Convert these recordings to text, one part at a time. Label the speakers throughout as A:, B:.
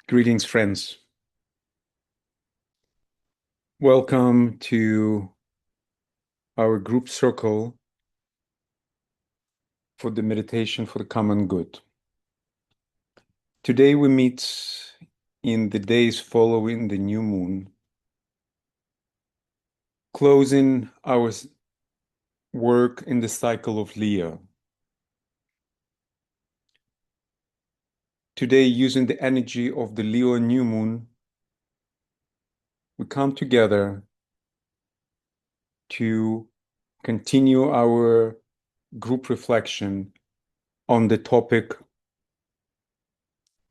A: Greetings, friends. Welcome to our group circle for the meditation for the common good. Today we meet in the days following the new moon, closing our work in the cycle of Leo. Today, using the energy of the Leo new moon, we come together to continue our group reflection on the topic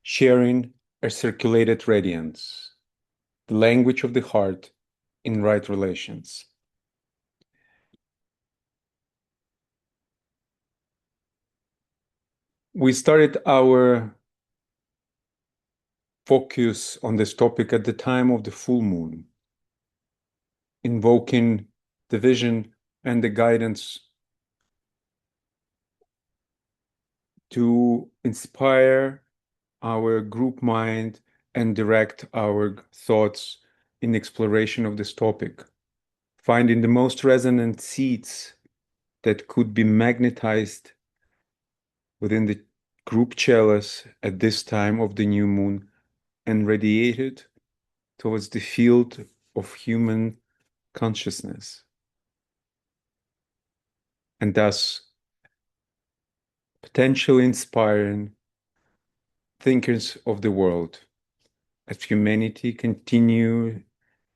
A: sharing a circulated radiance, the language of the heart in right relations. We started our focus on this topic at the time of the full moon, invoking the vision and the guidance to inspire our group mind and direct our thoughts in exploration of this topic, finding the most resonant seeds that could be magnetized within the group chalice at this time of the new moon and radiated towards the field of human consciousness, and thus potentially inspiring thinkers of the world as humanity continue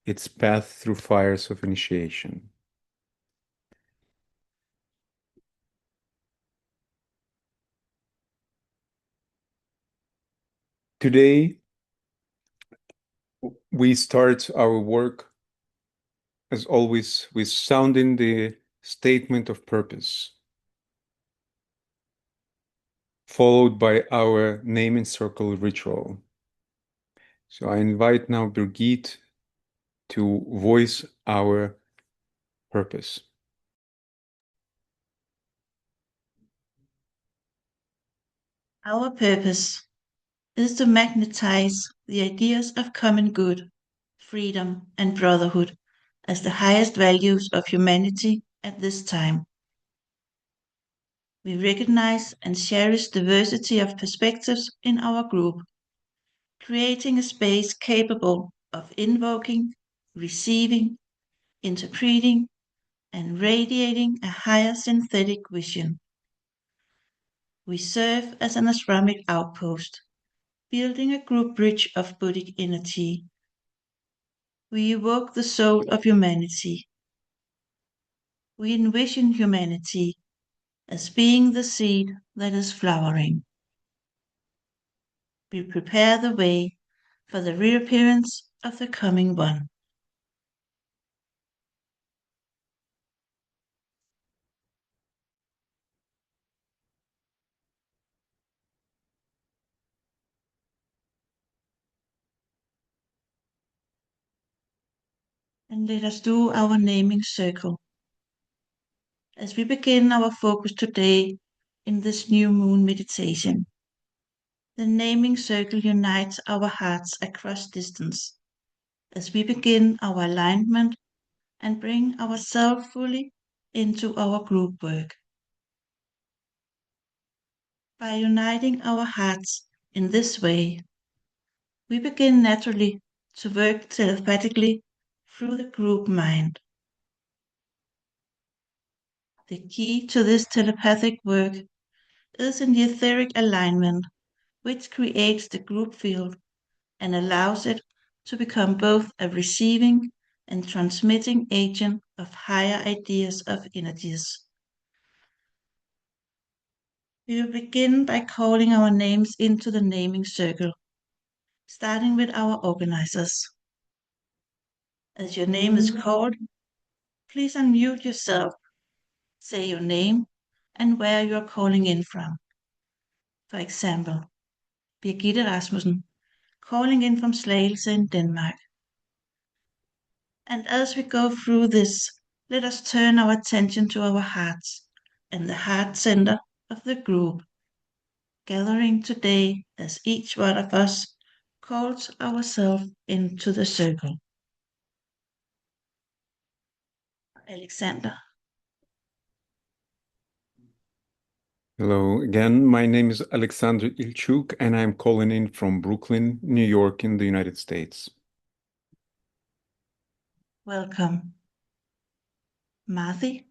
A: its path through fires of initiation. Today, we start our work, as always, with sounding the statement of purpose, followed by our name and circle ritual. So I invite now Birgit to voice our purpose.
B: Our purpose is to magnetize the ideas of common good, freedom, and brotherhood as the highest values of humanity at this time. We recognize and cherish diversity of perspectives in our group, creating a space capable of invoking, receiving, interpreting, and radiating a higher synthetic vision. We serve as an asramic outpost, building a group bridge of Buddhic energy. We evoke the soul of humanity. We envision humanity as being the seed that is flowering. We prepare the way for the reappearance of the coming one. And let us do our naming circle. As we begin our focus today in this new moon meditation, the naming circle unites our hearts across distance as we begin our alignment and bring ourselves fully into our group work. By uniting our hearts in this way, we begin naturally to work telepathically through the group mind. The key to this telepathic work is in the etheric alignment, which creates the group field and allows it to become both a receiving and transmitting agent of higher ideas of energies. We will begin by calling our names into the naming circle, starting with our organizers. As your name is called, please unmute yourself, say your name, and where you are calling in from. For example, Birgitte Rasmussen, calling in from Slagelse in Denmark. And as we go through this, let us turn our attention to our hearts and the heart center of the group, gathering today as each one of us calls ourselves into the circle. Alexander.
A: Hello again. My name is Alexander Ilchuk, and I'm calling in from Brooklyn, New York, in the United States.
B: Welcome. Marthy.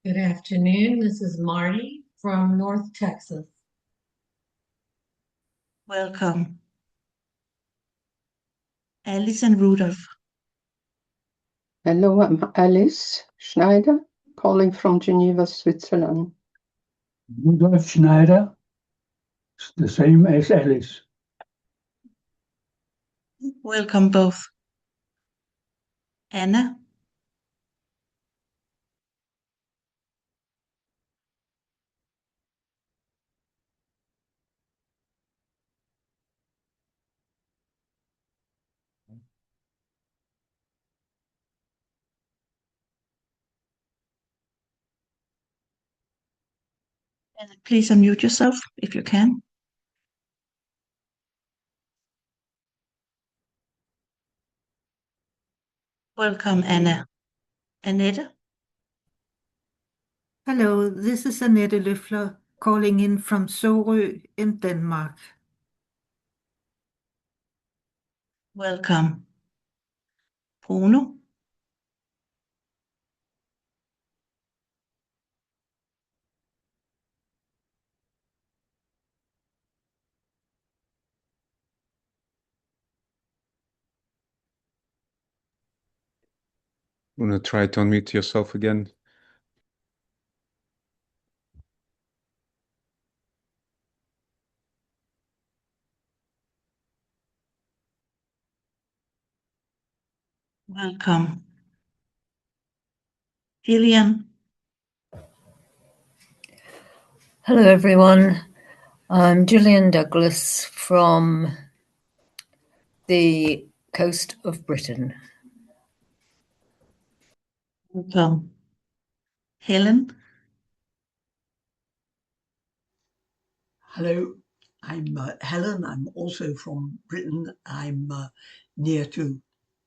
C: Good afternoon. This is Marty from North Texas.
B: Welcome. Alice and Rudolph.
D: Hello, I'm Alice Schneider, calling from Geneva, Switzerland.
E: Rudolf Schneider, the same as Alice.
B: Welcome both. Anna. Anna, please unmute yourself if you can. Welcome, Anna. Annette.
F: Hello, this is Annette Løffler calling in from Sorø in Denmark.
B: Welcome. Bruno.
A: Want to try to unmute yourself again?
B: Welcome. Gillian.
G: Hello, everyone. I'm Gillian Douglas from the coast of Britain.
B: Welcome. Helen.
H: Hello, I'm Helen. I'm also from Britain. I'm near to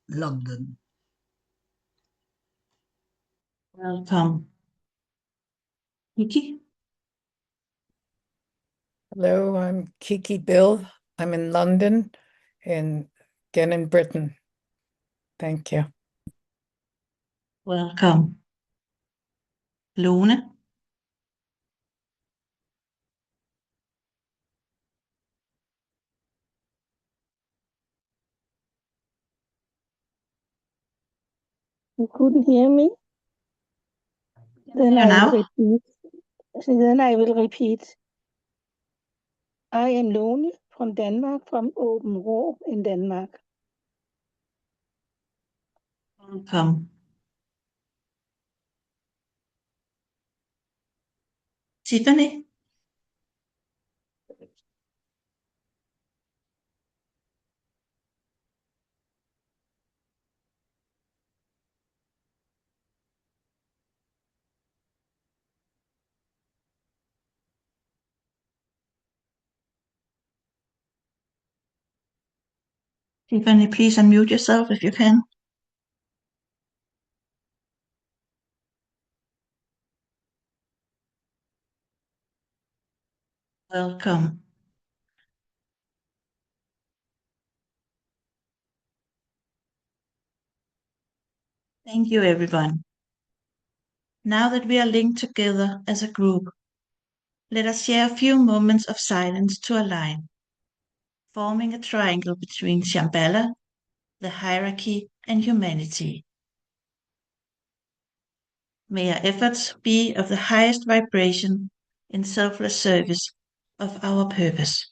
H: London.
B: Welcome. Nikki.
I: Hello, I'm Kiki Bill. I'm in London, again in Britain. Thank you.
B: Welcome. Lone.
J: You couldn't hear me? Then I will repeat. I am Lone from Denmark, from Åben Rå in Denmark.
B: Welcome. Tiffany. Tiffany, please unmute yourself if you can. Welcome. Thank you, everyone. Now that we are linked together as a group, let us share a few moments of silence to align, forming a triangle between Shambhala, the hierarchy, and humanity. May our efforts be of the highest vibration in selfless service of our purpose.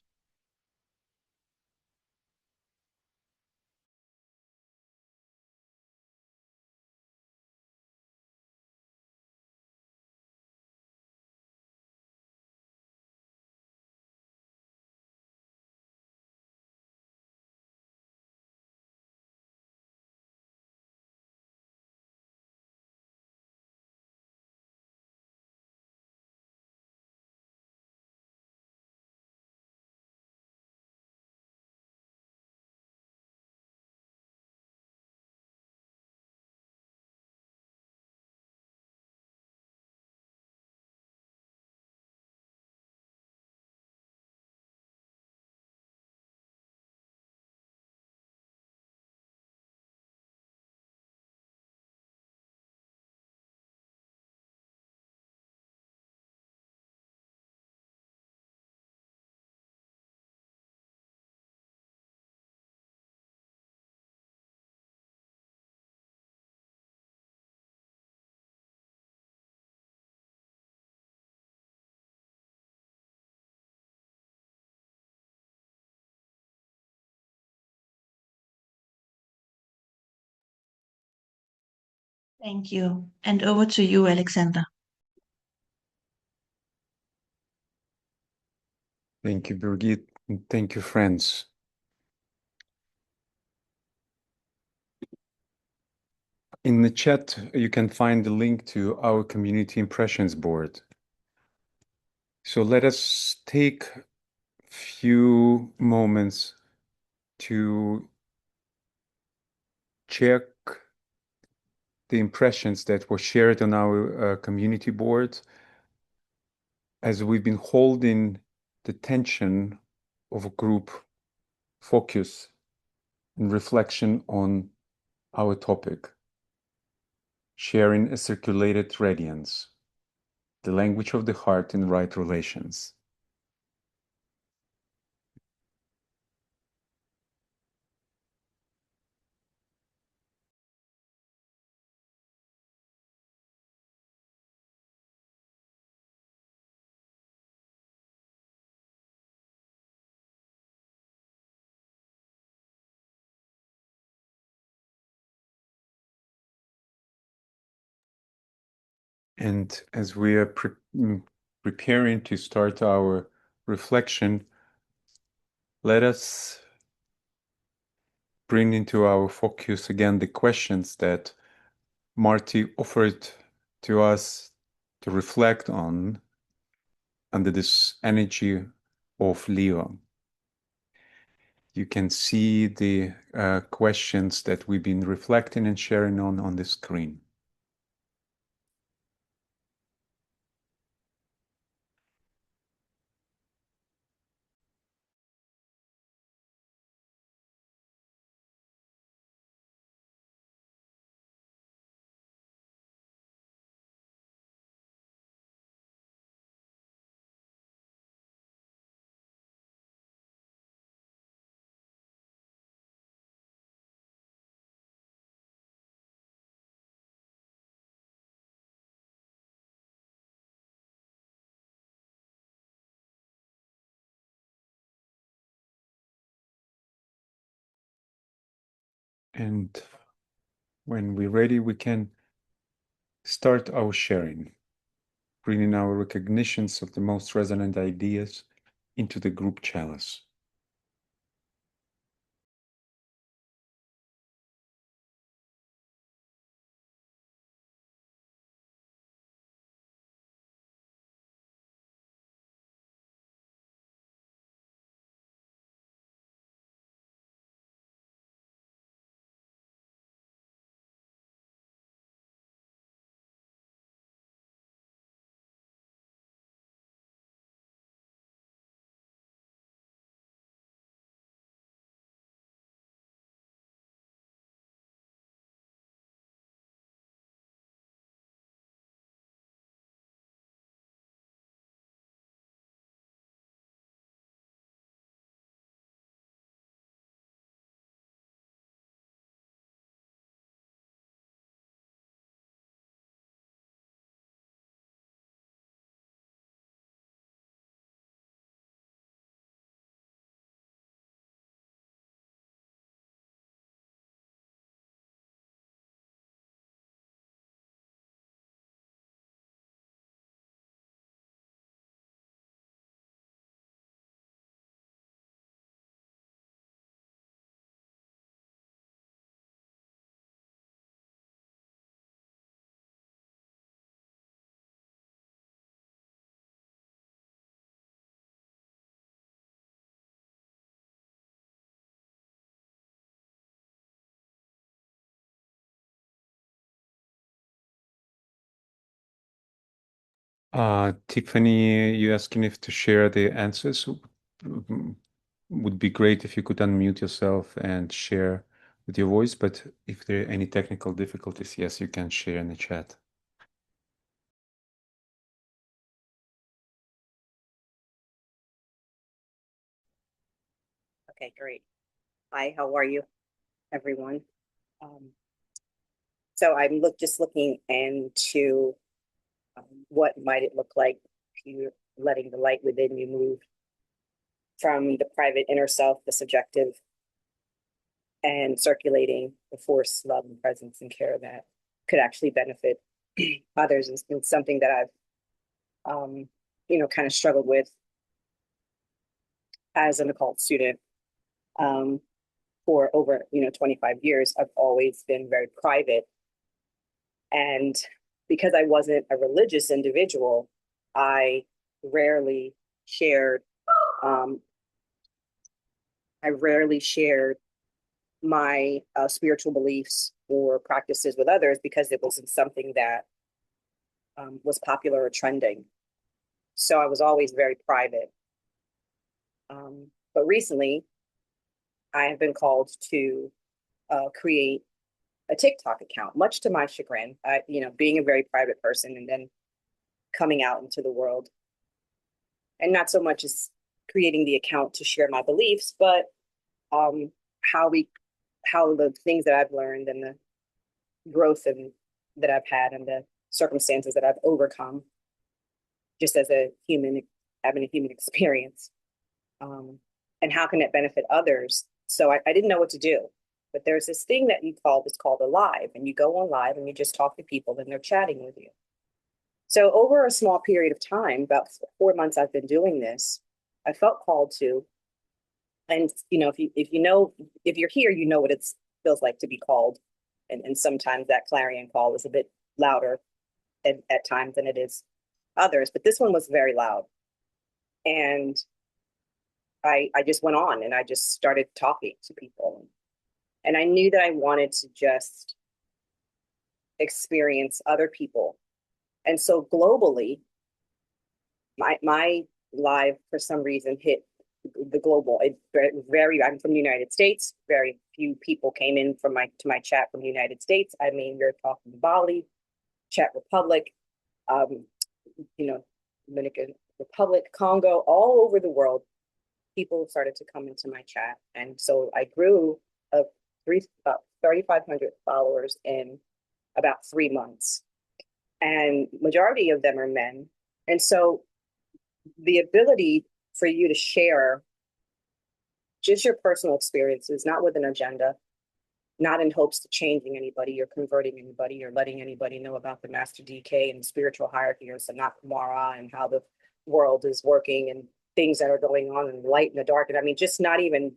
B: Thank you. And over to you, Alexander.
A: Thank you, Birgit, and thank you, friends. In the chat, you can find the link to our community impressions board. So let us take a few moments to check the impressions that were shared on our community board, as we've been holding the tension of a group focus and reflection on our topic, sharing a circulated radiance, the language of the heart in right relations. And as we are preparing to start our reflection, let us bring into our focus again the questions that Marty offered to us to reflect on under this energy of Leo. You can see the questions that we've been reflecting and sharing on the screen. And when we're ready, we can start our sharing, bringing our recognitions of the most resonant ideas into the group chalice. Tiffany, you asking if to share the answers? Would be great if you could unmute yourself and share with your voice, but if there are any technical difficulties, yes, you can share in the chat.
K: Okay, great. Hi, how are you, everyone? So I'm just looking into what might it look like if you're letting the light within you move from the private inner self, the subjective, and circulating the force, love, and presence and care of that could actually benefit others, and something that I've kind of struggled with as an occult student for over 25 years. I've always been very private, and because I wasn't a religious individual, I rarely shared um, my spiritual beliefs or practices with others, because it wasn't something that was popular or trending. So I was always very private. But recently, I have been called to create a TikTok account, much to my chagrin. Being a very private person and then coming out into the world, and not so much as creating the account to share my beliefs, but um, how the things that I've learned and the growth that I've had and the circumstances that I've overcome, just as a human, having a human experience, and how can it benefit others. So I didn't know what to do, but there's this thing that it's called a live, and you go on live and you just talk to people and they're chatting with you. So over a small period of time, about 4 months I've been doing this, I felt called to, and if you're here, you know what it feels like to be called. And sometimes that clarion call is a bit louder at times than it is others, but this one was very loud. And I just went on and I just started talking to people. And I knew that I wanted to just experience other people. And so globally, my live for some reason hit the global. I'm from the United States. Very few people came in to my chat from the United States. I mean, we're talking Bali, Czech Republic, Dominican Republic, Congo, all over the world. People started to come into my chat, and so I grew about 3,500 followers in about 3 months, and majority of them are men. And so the ability for you to share just your personal experiences, not with an agenda, not in hopes of changing anybody or converting anybody or letting anybody know about the Master DK and the spiritual hierarchy or Sanat Kumara and how the world is working and things that are going on in the light and the dark. And I mean, just not even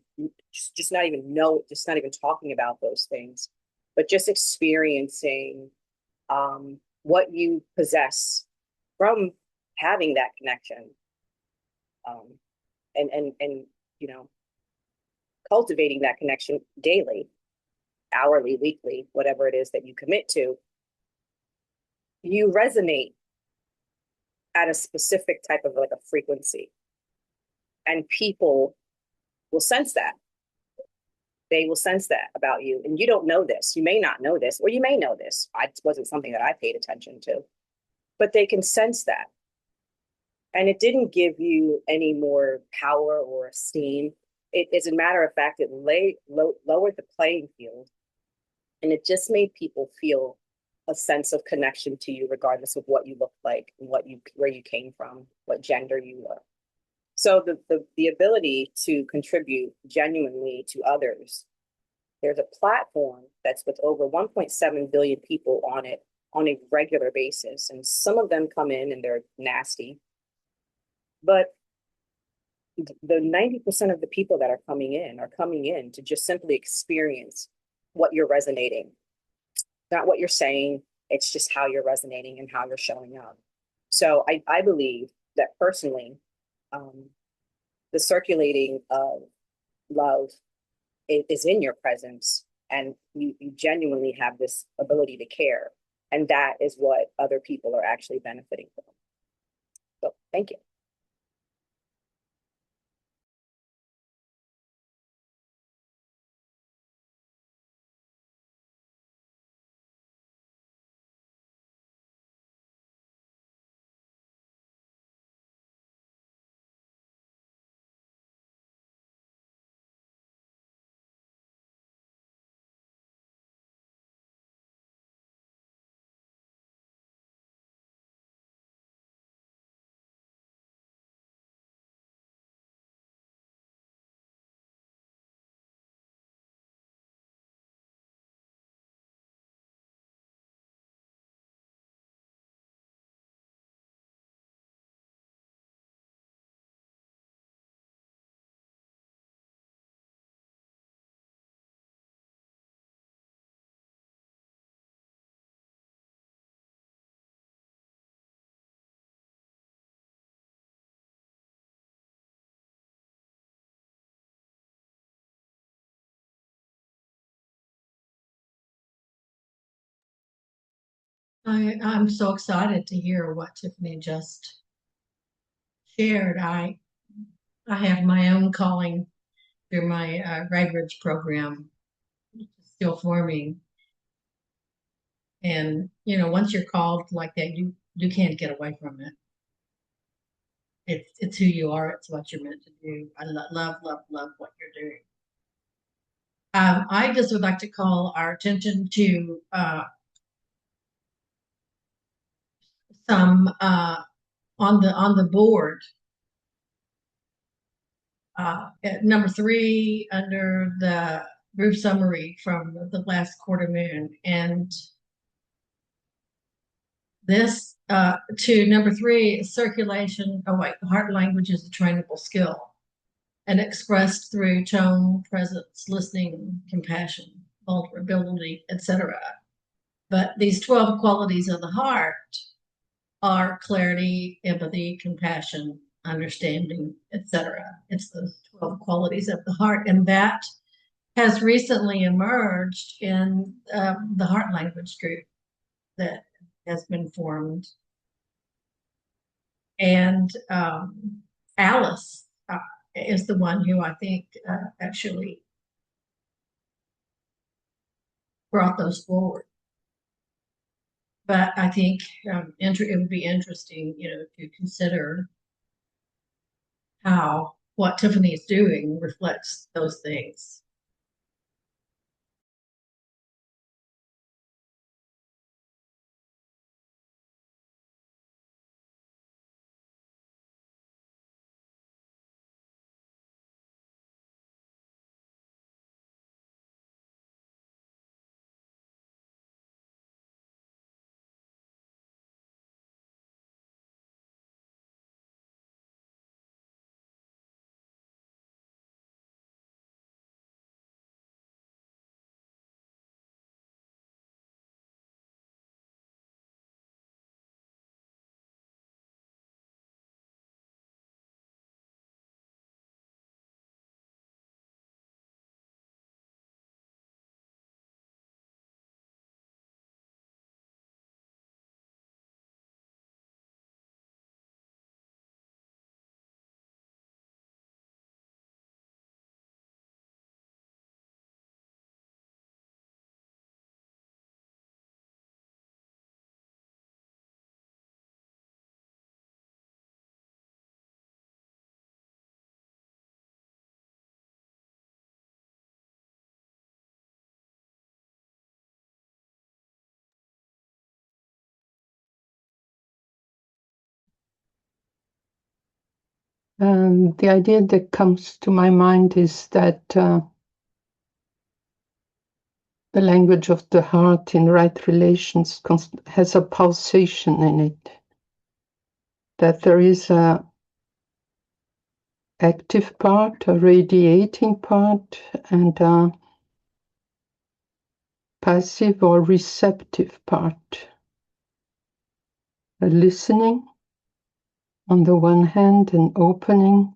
K: talking about those things, but just experiencing what you possess from having that connection, and cultivating that connection daily, hourly, weekly, whatever it is that you commit to. You resonate at a specific type of like a frequency, and people will sense that. They will sense that about you, and you don't know this. You may not know this, or you may know this. It wasn't something that I paid attention to, but they can sense that. And it didn't give you any more power or esteem. As a matter of fact, it lowered the playing field, and it just made people feel a sense of connection to you, regardless of what you look like and where you came from, what gender you were. So the ability to contribute genuinely to others. There's a platform that's with over 1.7 billion people on it on a regular basis, and some of them come in and they're nasty. But the 90% of the people that are coming in to just simply experience what you're resonating, not what you're saying. It's just how you're resonating and how you're showing up. So I believe that personally, the circulating of love is in your presence, and you genuinely have this ability to care. And that is what other people are actually benefiting from. So thank you.
C: I'm so excited to hear what Tiffany just shared. I have my own calling through my Redridge program, still forming. And once you're called like that, you can't get away from it. It's who you are. It's what you're meant to do. I love what you're doing. I just would like to call our attention to some on the board. At number 3 under the group summary from the last quarter moon, and this to number 3, circulation. Oh wait, heart language is a trainable skill and expressed through tone, presence, listening, compassion, vulnerability, etc. But these 12 qualities of the heart are clarity, empathy, compassion, understanding, etc. It's those 12 qualities of the heart, and that has recently emerged in the heart language group that has been formed. And Alice is the one who I think actually brought those forward. But I think it would be interesting, to consider how what Tiffany is doing reflects those things.
D: The idea that comes to my mind is that the language of the heart in right relations has a pulsation in it, that there is a active part, a radiating part, and a passive or receptive part, a listening on the one hand and opening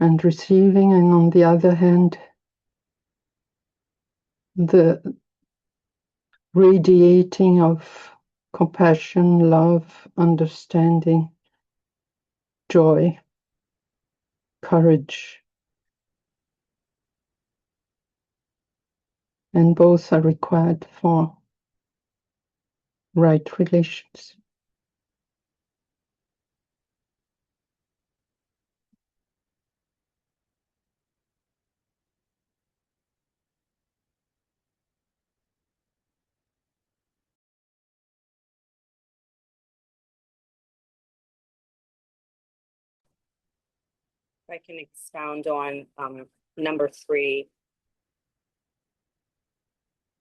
D: and receiving, and on the other hand the radiating of compassion, love, understanding, joy, courage. And both are required for right relations.
K: I can expound on number 3.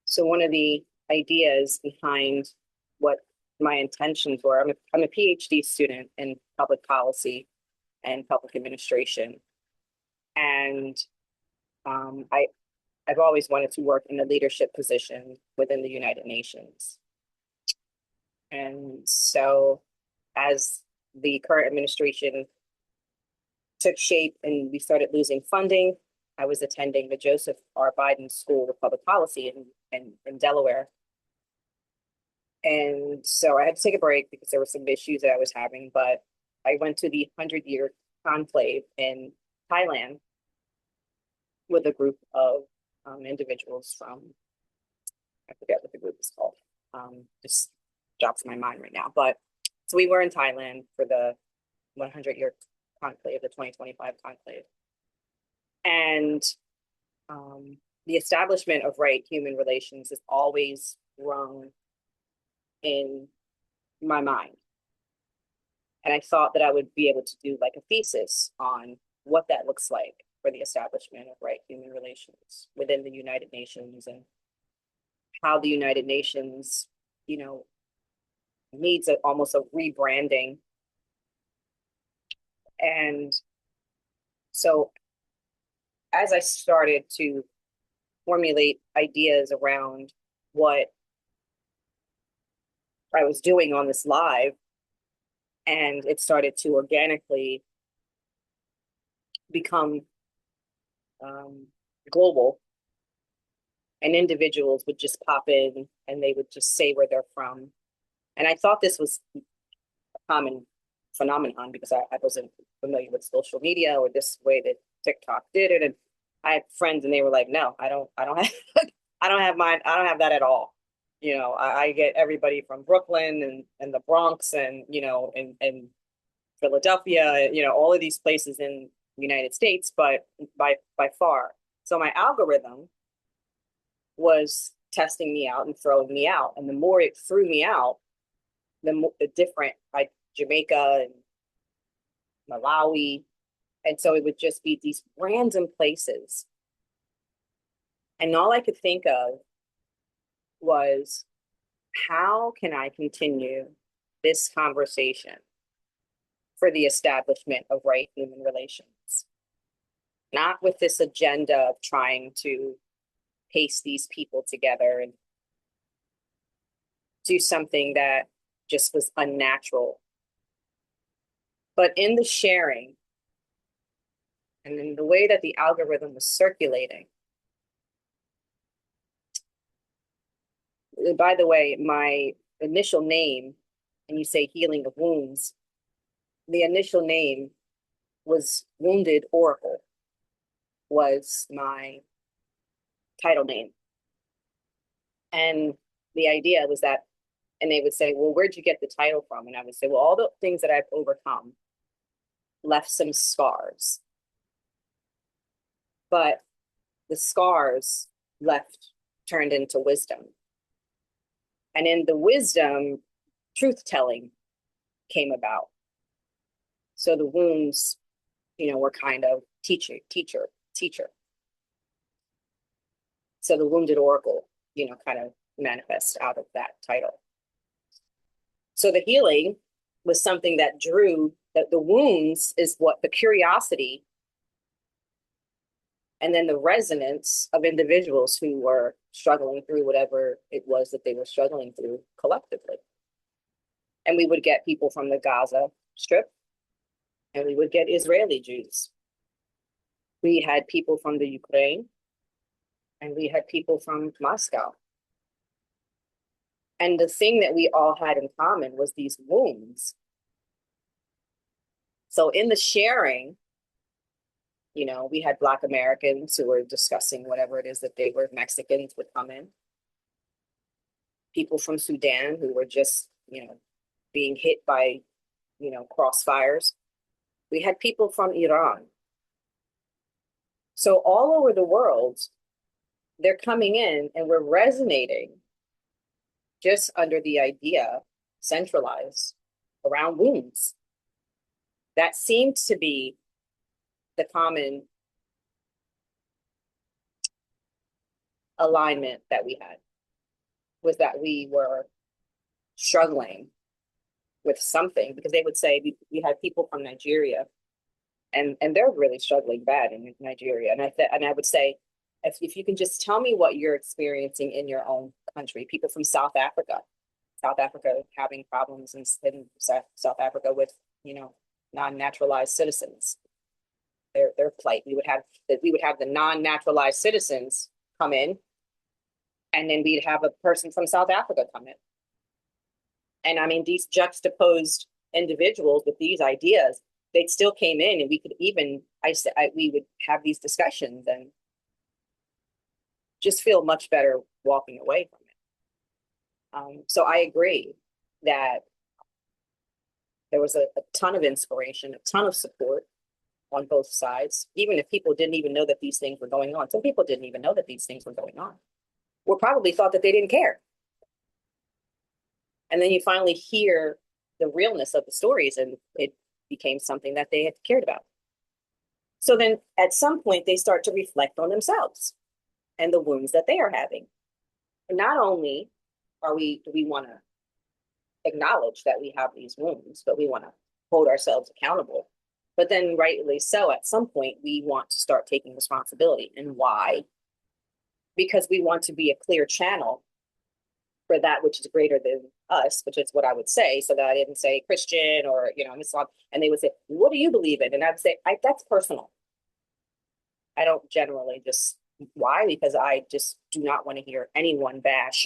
K: So one of the ideas behind what my intentions were, I'm a PhD student in public policy and public administration. And I've always wanted to work in a leadership position within the United Nations. And so as the current administration took shape and we started losing funding, I was attending the Joseph R. Biden School of Public Policy in Delaware. And so I had to take a break because there were some issues that I was having, but I went to the 100-year conclave in Thailand with a group of individuals from, I forget what the group is called. Just drops my mind right now. But so we were in Thailand for the 100-year conclave, the 2025 conclave. And the establishment of right-human relations is always rung in my mind. And I thought that I would be able to do like a thesis on what that looks like for the establishment of right-human relations within the United Nations, and how the United Nations, you know, needs almost a rebranding. And so as I started to formulate ideas around what I was doing on this live, and it started to organically become global, and individuals would just pop in and they would just say where they're from. And I thought this was a common phenomenon because I wasn't familiar with social media or this way that TikTok did it. And I had friends and they were like, no, I don't have I don't have that at all. You know, I get everybody from Brooklyn and the Bronx and, you know, and Philadelphia, you know, all of these places in the United States, but by far. So my algorithm was testing me out and throwing me out. And the more it threw me out, the different, like Jamaica and Malawi. And so it would just be these random places. And all I could think of was, how can I continue this conversation for the establishment of right human relations? Not with this agenda of trying to paste these people together and do something that just was unnatural. But in the sharing and in the way that the algorithm was circulating, by the way, my initial name, and you say healing of wounds, the initial name was Wounded Oracle, was my title name. And the idea was that, and they would say, well, where'd you get the title from? And I would say, well, all the things that I've overcome left some scars. But the scars turned into wisdom. And in the wisdom, truth-telling came about. So the wounds, you know, were kind of teacher. So the Wounded Oracle, you know, kind of manifests out of that title. So the healing was something that drew, that the wounds is what the curiosity, and then the resonance of individuals who were struggling through whatever it was that they were struggling through collectively. And we would get people from the Gaza Strip, and we would get Israeli Jews. We had people from the Ukraine, and we had people from Moscow. And the thing that we all had in common was these wounds. So in the sharing, you know, we had Black Americans who were discussing whatever it is that they were. Mexicans would come in. People from Sudan who were just, you know, being hit by, you know, crossfires. We had people from Iran. So all over the world, they're coming in and we're resonating just under the idea, centralized around wounds. That seemed to be the common alignment that we had, was that we were struggling with something, because they would say we had people from Nigeria, and they're really struggling bad in Nigeria. And I would say, if you can just tell me what you're experiencing in your own country. People from South Africa having problems in South Africa with, you know, non-naturalized citizens. Their plight. We would have the non-naturalized citizens come in, and then we'd have a person from South Africa come in. And I mean, these juxtaposed individuals with these ideas, they still came in, and we could even, we would have these discussions and just feel much better walking away from it. So I agree that there was a ton of inspiration, a ton of support on both sides, even if people didn't even know that these things were going on. Some people didn't even know that these things were going on, or probably thought that they didn't care. And then you finally hear the realness of the stories, and it became something that they had cared about. So then at some point, they start to reflect on themselves and the wounds that they are having. And not only do we want to acknowledge that we have these wounds, but we want to hold ourselves accountable. But then, rightly so, at some point, we want to start taking responsibility. And why? Because we want to be a clear channel for that which is greater than us, which is what I would say, so that I didn't say Christian or, Islam. And they would say, what do you believe in? And I'd say, that's personal. I don't generally just, why? Because I just do not want to hear anyone bash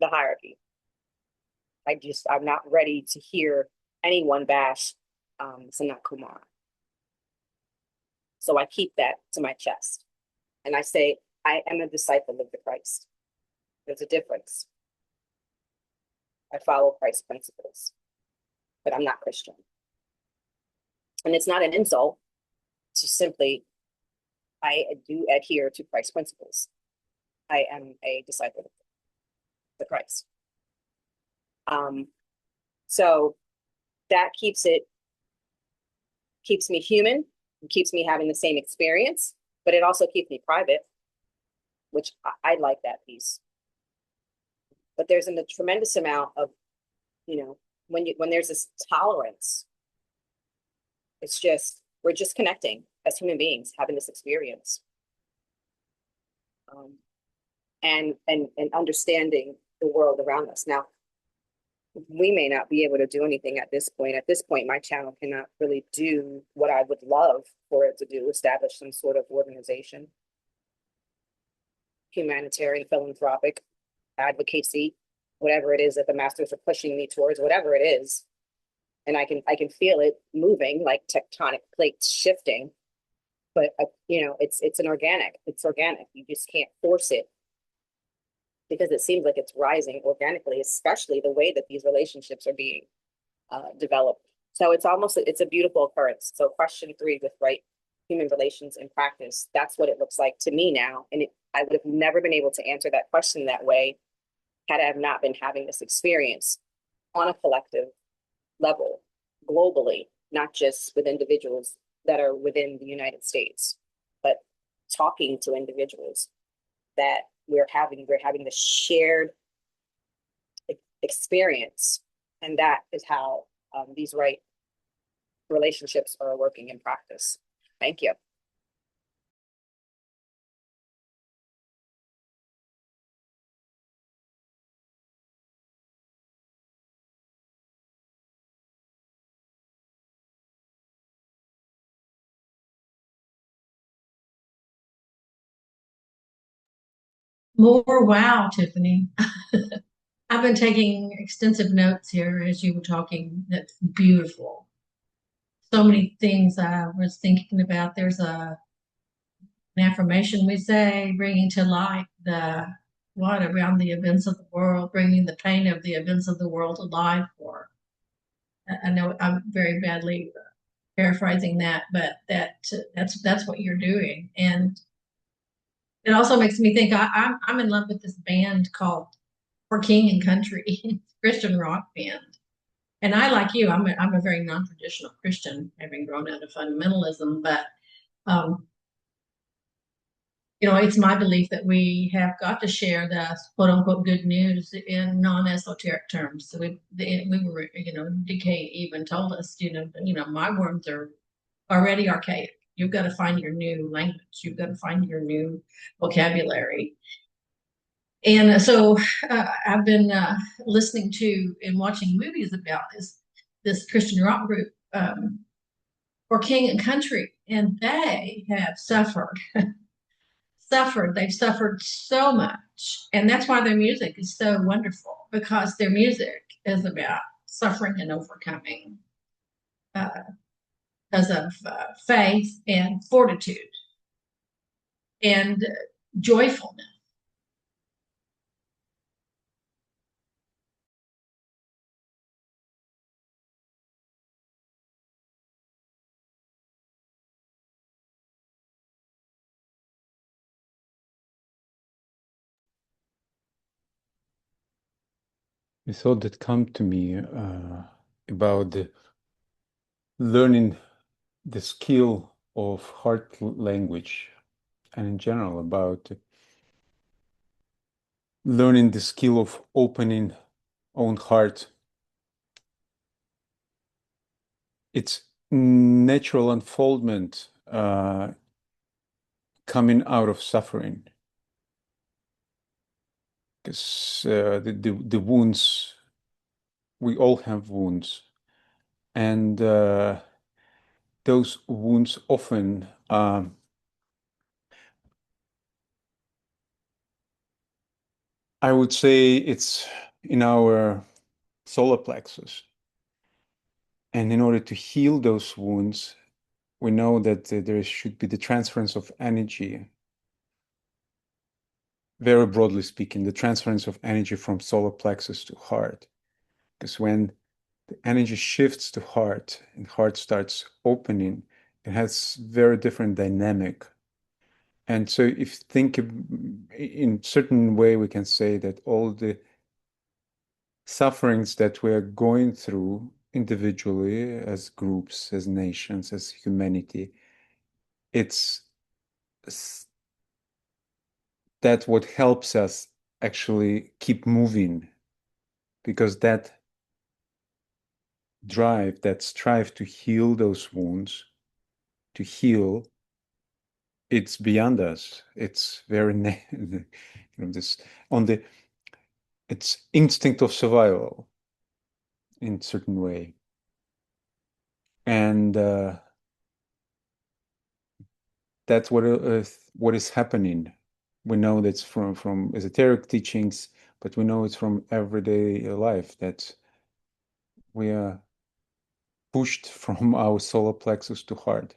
K: the hierarchy. I'm not ready to hear anyone bash Sanat Kumar. So I keep that to my chest. And I say, I am a disciple of the Christ. There's a difference. I follow Christ's principles, but I'm not Christian. And it's not an insult to simply, I do adhere to Christ's principles. I am a disciple of the Christ. So that keeps me human, keeps me having the same experience, but it also keeps me private, which I like that piece. But there's a tremendous amount of, when there's this tolerance, we're just connecting as human beings, having this experience, and understanding the world around us. Now, we may not be able to do anything at this point. At this point, my channel cannot really do what I would love for it to do, establish some sort of organization, humanitarian, philanthropic, advocacy, whatever it is that the masters are pushing me towards, whatever it is. And I can feel it moving, like tectonic plates shifting. But it's organic. You just can't force it, because it seems like it's rising organically, especially the way that these relationships are being developed. So it's a beautiful occurrence. So question 3 with right human relations in practice, that's what it looks like to me now. And I would have never been able to answer that question that way had I have not been having this experience on a collective level, globally, not just with individuals that are within the United States, but talking to individuals that we're having this shared experience. And that is how these right relationships are working in practice. Thank you.
C: More wow, Tiffany. I've been taking extensive notes here as you were talking. That's beautiful. So many things I was thinking about. There's an affirmation we say, bringing to light around the events of the world, bringing the pain of the events of the world alive for. I know I'm very badly paraphrasing that, but that's what you're doing. And it also makes me think I'm in love with this band called For King and Country, Christian rock band. And I, like you, I'm a very non-traditional Christian, having grown out of fundamentalism, but it's my belief that we have got to share the quote unquote good news in non-esoteric terms. So we were, DK even told us, my words are already archaic. You've got to find your new language. You've got to find your new vocabulary. And so I've been listening to and watching movies about this Christian rock group, For King and Country, and they have suffered. They've suffered so much, and that's why their music is so wonderful, because their music is about suffering and overcoming because of faith and fortitude and joyfulness.
A: The thought that come to me about learning the skill of heart language, and in general about learning the skill of opening own heart. It's natural unfoldment coming out of suffering, because the wounds, we all have wounds, and those wounds often I would say it's in our solar plexus. And in order to heal those wounds, we know that there should be the transference of energy. Very broadly speaking, the transference of energy from solar plexus to heart. Because when the energy shifts to heart and heart starts opening, it has very different dynamic. And so if you think in certain way, we can say that all the sufferings that we are going through individually, as groups, as nations, as humanity, it's that what helps us actually keep moving, because that drive, that strive to heal those wounds, to heal, it's beyond us. It's very this on the it's instinct of survival in certain way, and that's what is happening. We know that's from esoteric teachings, but we know it's from everyday life that we are pushed from our solar plexus to heart.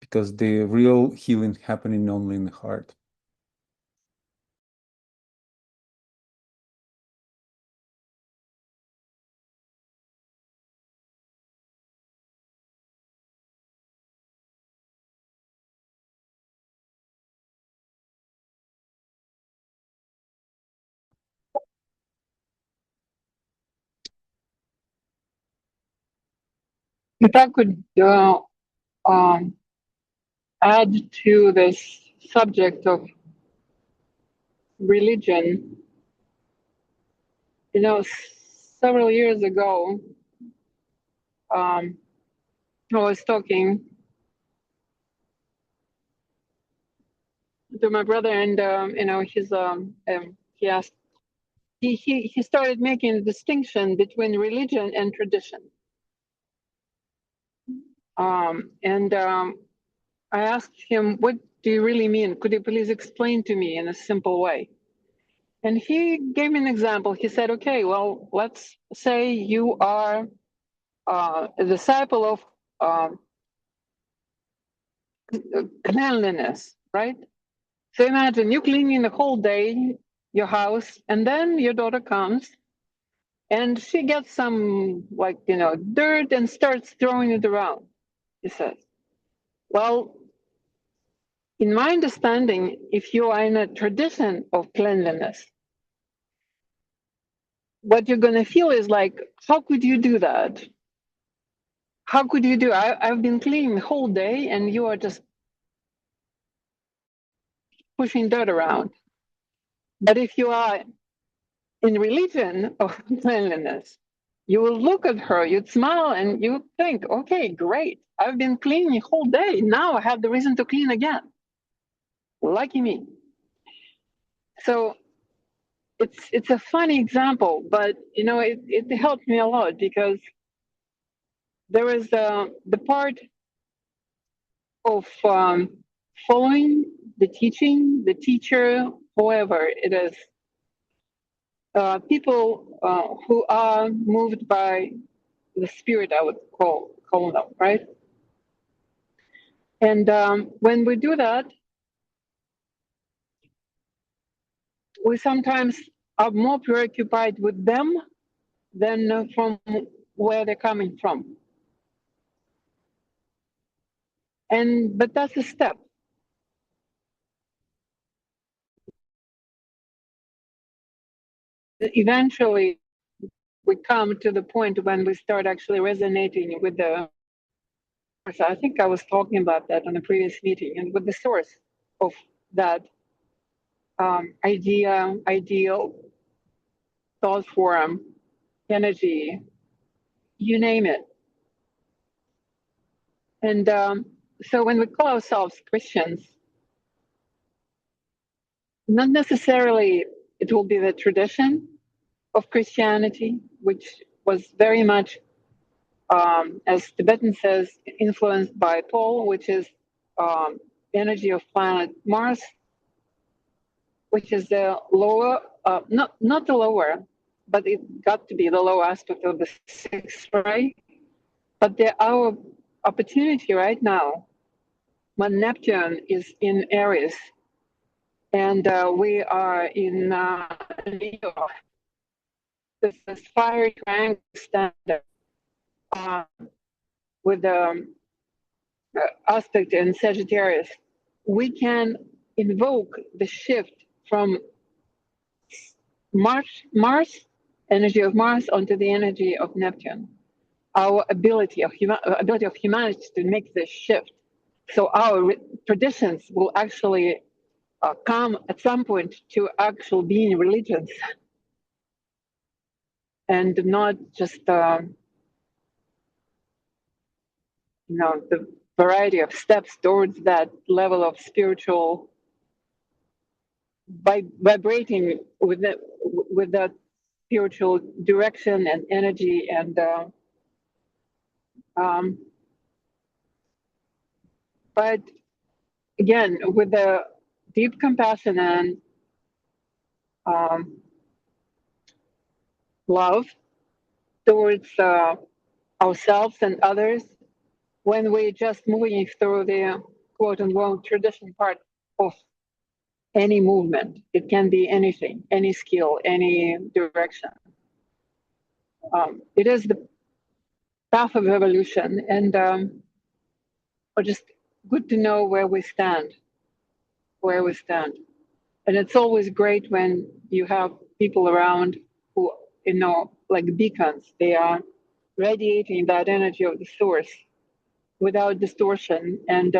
A: Because the real healing happening only in the heart.
D: If I could add to this subject of religion, several years ago, I was talking to my brother, and he asked, he started making a distinction between religion and tradition. I asked him, what do you really mean? Could you please explain to me in a simple way? And he gave me an example. He said, okay, well, let's say you are a disciple of cleanliness, right? So imagine you cleaning the whole day, your house, and then your daughter comes and she gets some dirt and starts throwing it around, he says. Well, in my understanding, if you are in a tradition of cleanliness, what you're going to feel is like, how could you do that? How could you do? I've been cleaning the whole day and you are just pushing dirt around. But if you are in religion of cleanliness, you will look at her, you'd smile and you think, okay, great. I've been cleaning the whole day. Now I have the reason to clean again. Lucky me. So it's a funny example, but it helped me a lot, because there is the part of following the teaching, the teacher, whoever it is, people who are moved by the spirit, I would call them, right? And when we do that, we sometimes are more preoccupied with them than from where they're coming from. But that's a step. Eventually, we come to the point when we start actually resonating with the. I think I was talking about that on a previous meeting, and with the source of that ideal, thought form, energy, you name it. And so when we call ourselves Christians, not necessarily it will be the tradition of Christianity, which was very much, as Tibetan says, influenced by Paul, which is energy of planet Mars, which is the lower, not the lower, but it got to be the lower aspect of the sixth ray. But our opportunity right now, when Neptune is in Aries, and we are in Leo, this fiery triangle standard with the aspect in Sagittarius, we can invoke the shift from Mars, energy of Mars, onto the energy of Neptune. Our ability of humanity to make this shift. So our traditions will actually come at some point to actual being religions, and not just the variety of steps towards that level of spiritual, by vibrating with that spiritual direction and energy, and but again, with the deep compassion and love towards ourselves and others, when we're just moving through the quote unquote tradition part of any movement. It can be anything, any skill, any direction. It is the path of evolution, and just good to know where we stand. And it's always great when you have people around who, like beacons, they are radiating that energy of the source without distortion, and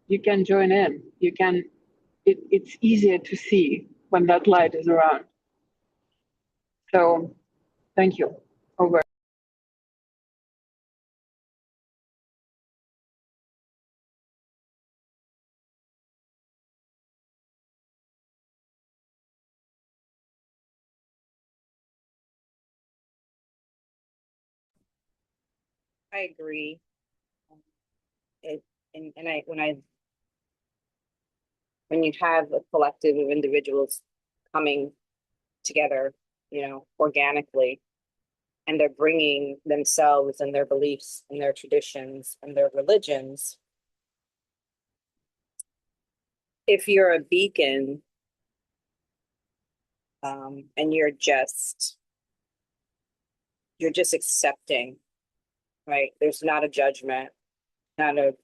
D: you can join in. It's easier to see when that light is around. So, thank you. Over.
K: I agree. When you have a collective of individuals coming together, organically, and they're bringing themselves and their beliefs and their traditions and their religions, if you're a beacon, and you're just accepting, right? There's not a judgment, not a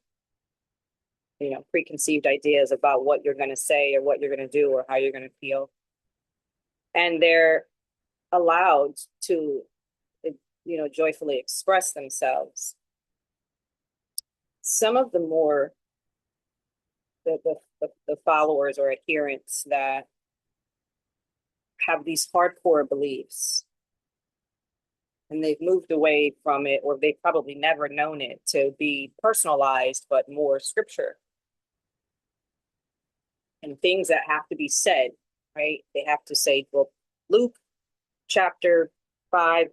K: preconceived ideas about what you're going to say or what you're going to do or how you're going to feel, and they're allowed to joyfully express themselves. Some of the more the followers or adherents that have these hardcore beliefs, and they've moved away from it, or they've probably never known it to be personalized, but more scripture and things that have to be said, right? They have to say, well, Luke chapter 5,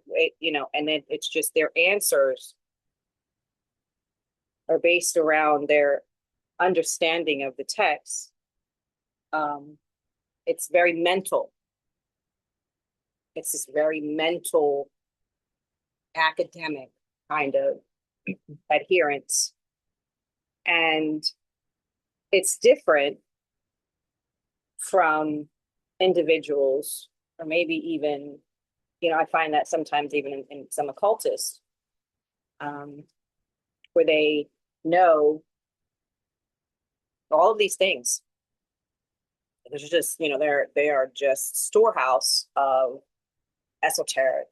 K: and then it's just their answers are based around their understanding of the text, It's very mental. It's this very mental, academic kind of adherence. And it's different from individuals, or maybe even, I find that sometimes even in some occultists, where they know all of these things. There's just, they are just storehouse of esoteric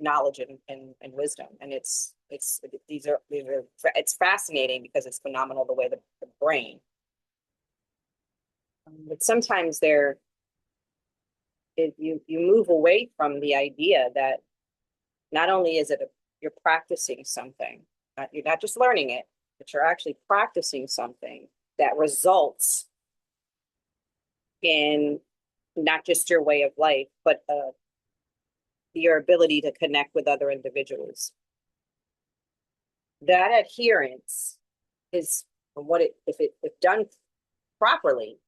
K: knowledge and wisdom. And it's fascinating because it's phenomenal the way the brain. But sometimes you move away from the idea that not only is it you're practicing something, you're not just learning it, but you're actually practicing something that results in not just your way of life, but your ability to connect with other individuals. That adherence is if done properly,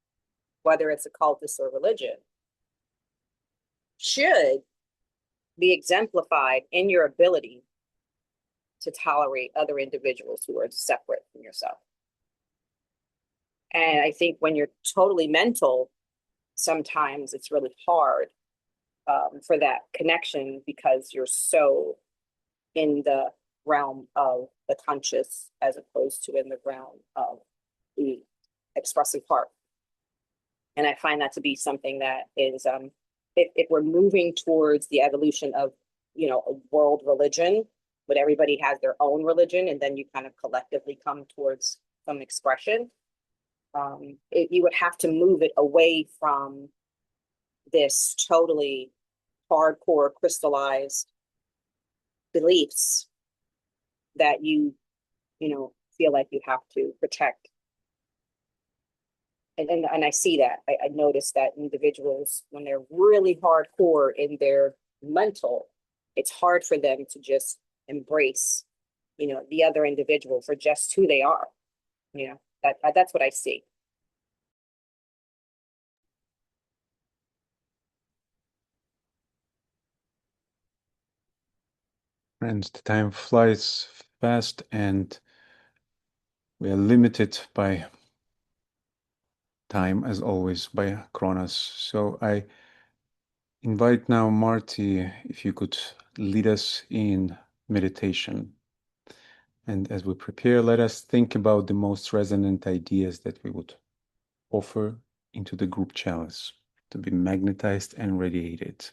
K: whether it's occultist or religion, should be exemplified in your ability to tolerate other individuals who are separate from yourself. And I think when you're totally mental, sometimes it's really hard for that connection because you're so in the realm of the conscious as opposed to in the realm of the expressive heart. And I find that to be something that is, if we're moving towards the evolution of, a world religion, but everybody has their own religion, and then you kind of collectively come towards some expression, you would have to move it away from this totally hardcore crystallized beliefs that you feel like you have to protect. And I see that. I notice that individuals, when they're really hardcore in their mental, it's hard for them to just embrace, the other individual for just who they are. That's what I see.
A: Friends, the time flies fast and we are limited by time, as always, by Kronos. So I invite now Marty, if you could lead us in meditation. And as we prepare, let us think about the most resonant ideas that we would offer into the group chalice to be magnetized and radiated.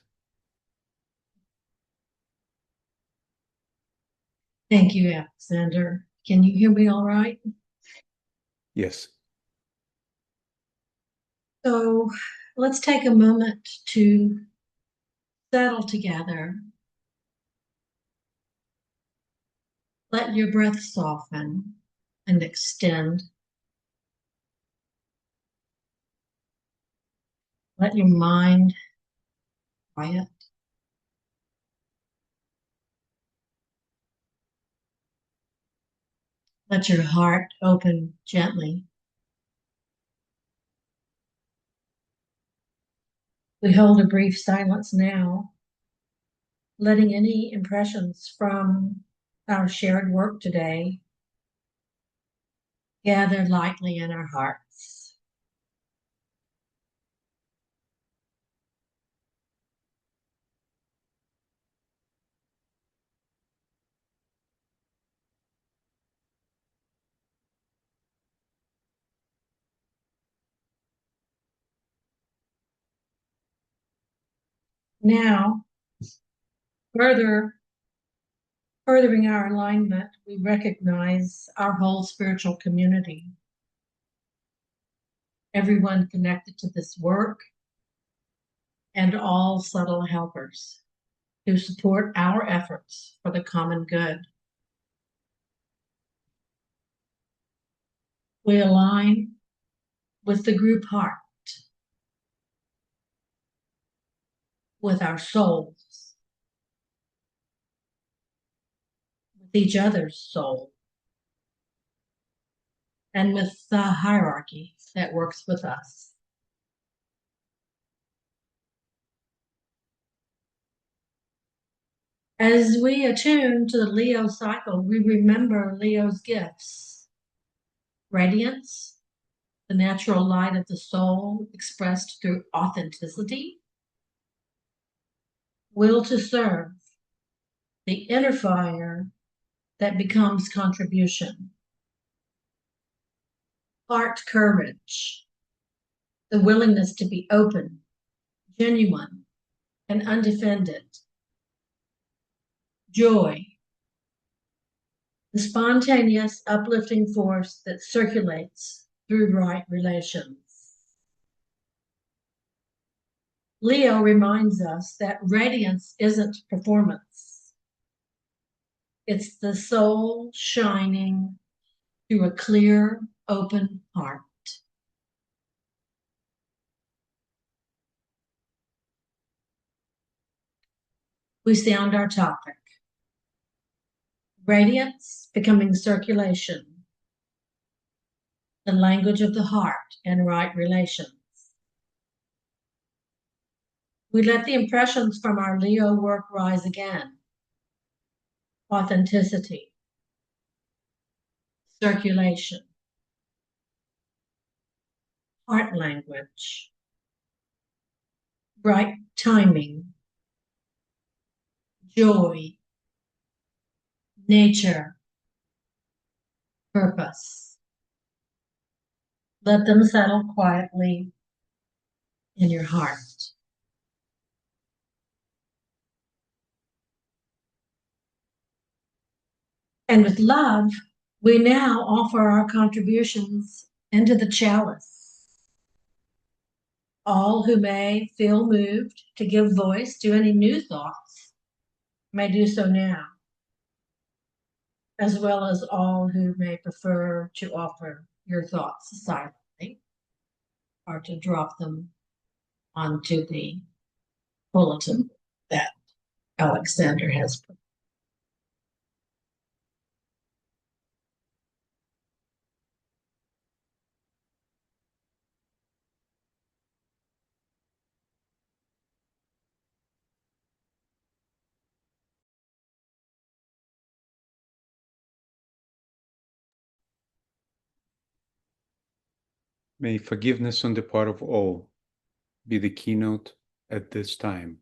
C: Thank you, Alexander. Can you hear me all right?
A: Yes.
C: So let's take a moment to settle together. Let your breath soften and extend. Let your mind quiet. Let your heart open gently. We hold a brief silence now, letting any impressions from our shared work today gather lightly in our hearts. Now, furthering our alignment, we recognize our whole spiritual community. Everyone connected to this work and all subtle helpers who support our efforts for the common good. We align with the group heart, with our souls, with each other's soul. and with the hierarchy that works with us. As we attune to the Leo cycle, we remember Leo's gifts: radiance, the natural light of the soul expressed through authenticity; will to serve, the inner fire that becomes contribution; heart courage, the willingness to be open, genuine, and undefended; joy, the spontaneous, uplifting force that circulates through right relations. Leo reminds us that radiance isn't performance. It's the soul shining through a clear, open heart. We sound our topic: radiance becoming circulation, the language of the heart and right relations. We let the impressions from our Leo work rise again: authenticity, circulation, heart language, right timing, joy, nature, purpose. Let them settle quietly in your heart. And with love, we now offer our contributions into the chalice. All who may feel moved to give voice to any new thoughts may do so now, as well as all who may prefer to offer your thoughts silently or to drop them onto the bulletin that Alexander has put.
A: May forgiveness on the part of all be the keynote at this time.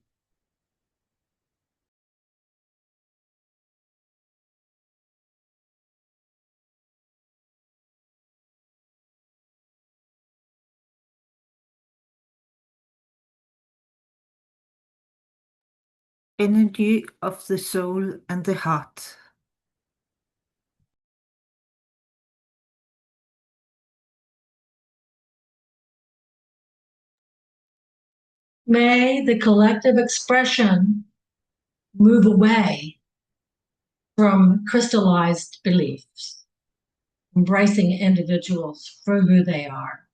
F: Energy of the soul and the heart.
C: May the collective expression move away from crystallized beliefs, embracing individuals for who they are.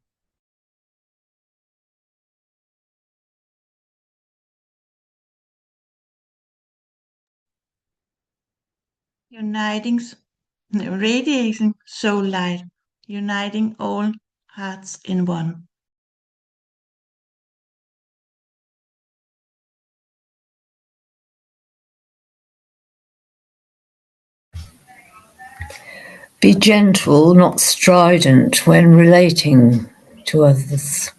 B: Radiating soul light, uniting all hearts in one.
G: Be gentle, not strident, when relating to others.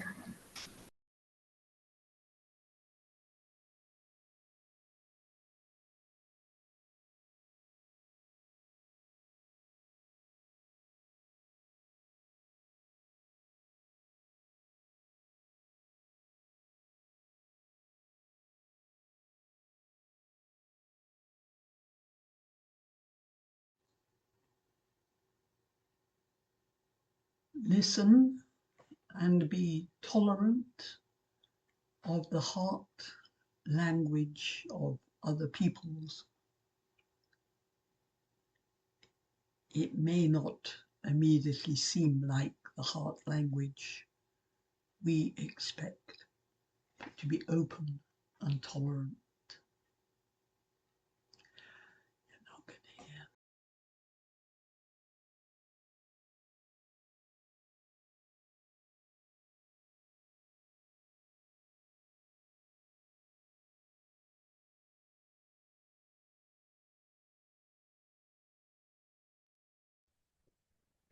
H: Listen and be tolerant of the heart language of other peoples. It may not immediately seem like the heart language we expect, to be open and tolerant.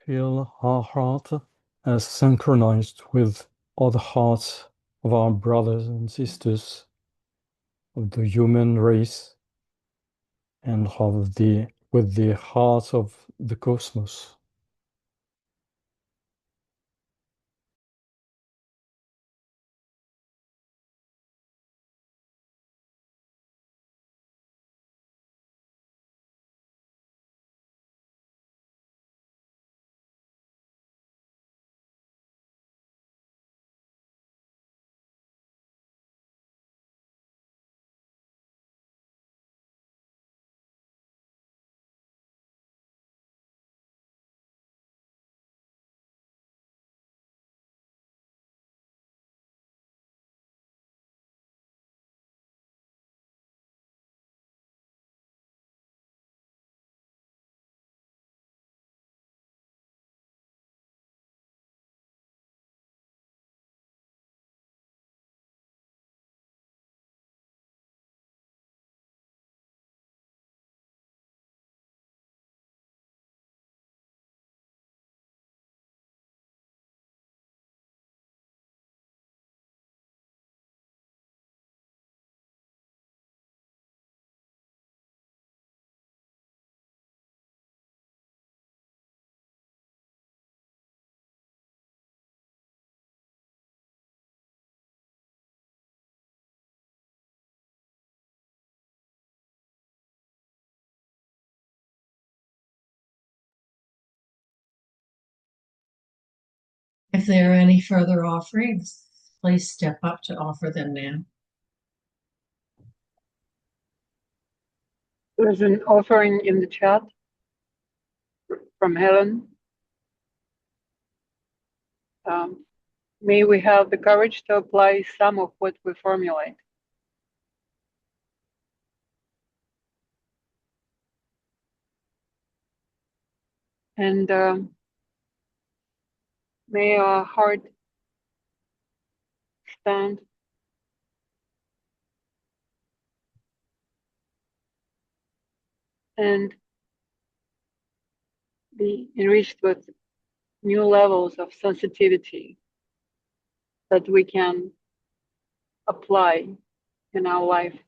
L: feel our heart as synchronized with all the hearts of our brothers and sisters of the human race and with the heart of the cosmos.
C: If there are any further offerings, please step up to offer them now.
D: There's an offering in the chat from Helen. May we have the courage to apply some of what we formulate. And may our heart stand and be enriched with new levels of sensitivity that we can apply in our life.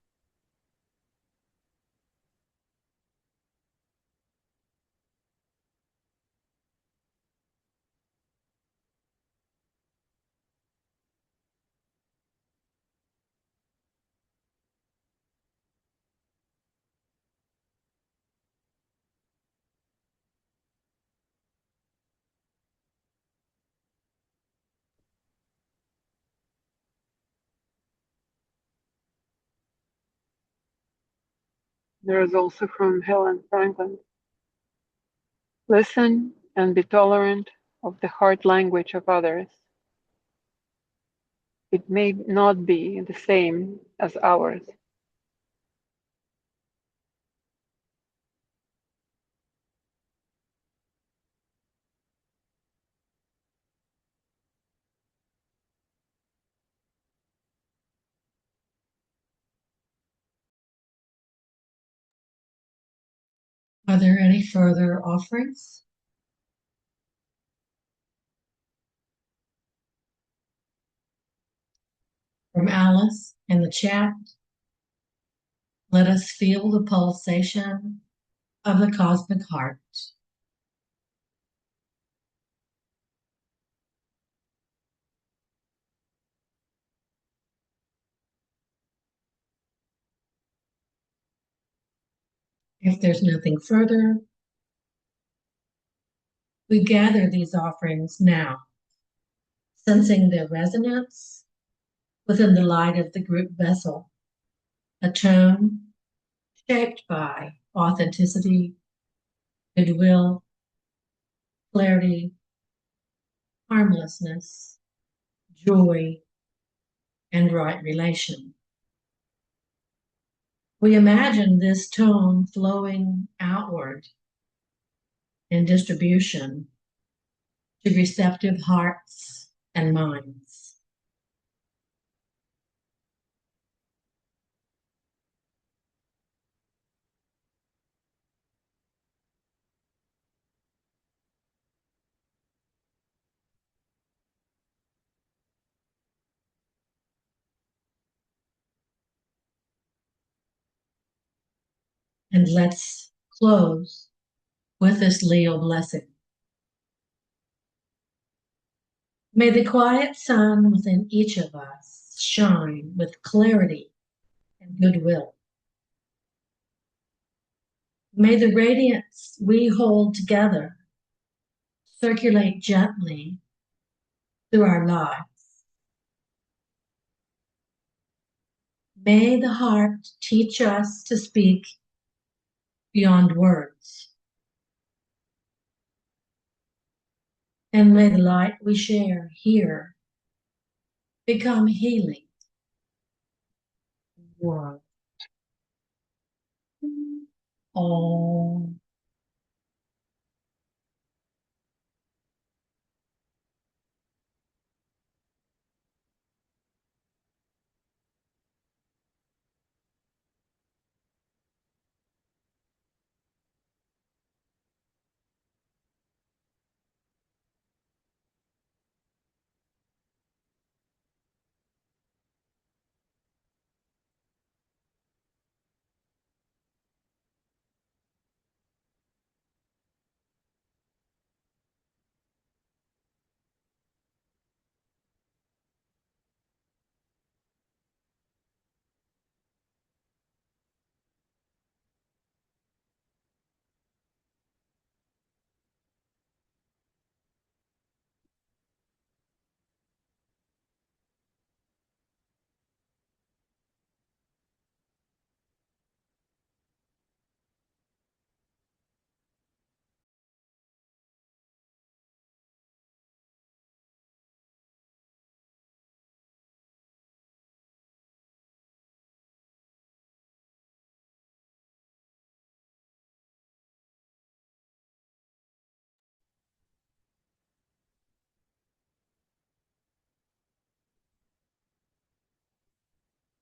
D: There is also from Helen Franklin. Listen and be tolerant of the heart language of others. It may not be the same as ours.
C: Are there any further offerings? From Alice in the chat, let us feel the pulsation of the cosmic heart. If there's nothing further, we gather these offerings now, sensing their resonance within the light of the group vessel, a tone shaped by authenticity, goodwill, clarity, harmlessness, joy, and right relation. We imagine this tone flowing outward in distribution to receptive hearts and minds. And let's close with this Leo blessing. May the quiet sun within each of us shine with clarity and goodwill. May the radiance we hold together circulate gently through our lives. May the heart teach us to speak beyond words. And may the light we share here become healing in the world. Om.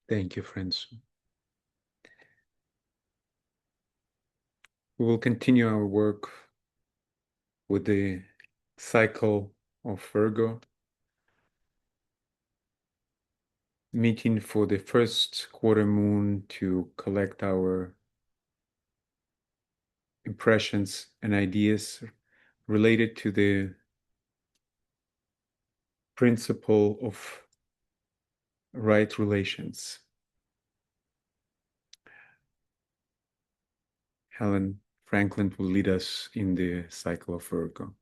A: Thank you, friends. We will continue our work with the cycle of Virgo, meeting for the first quarter moon to collect our impressions and ideas related to the principle of right relations. Helen Franklin will lead us in the cycle of Virgo.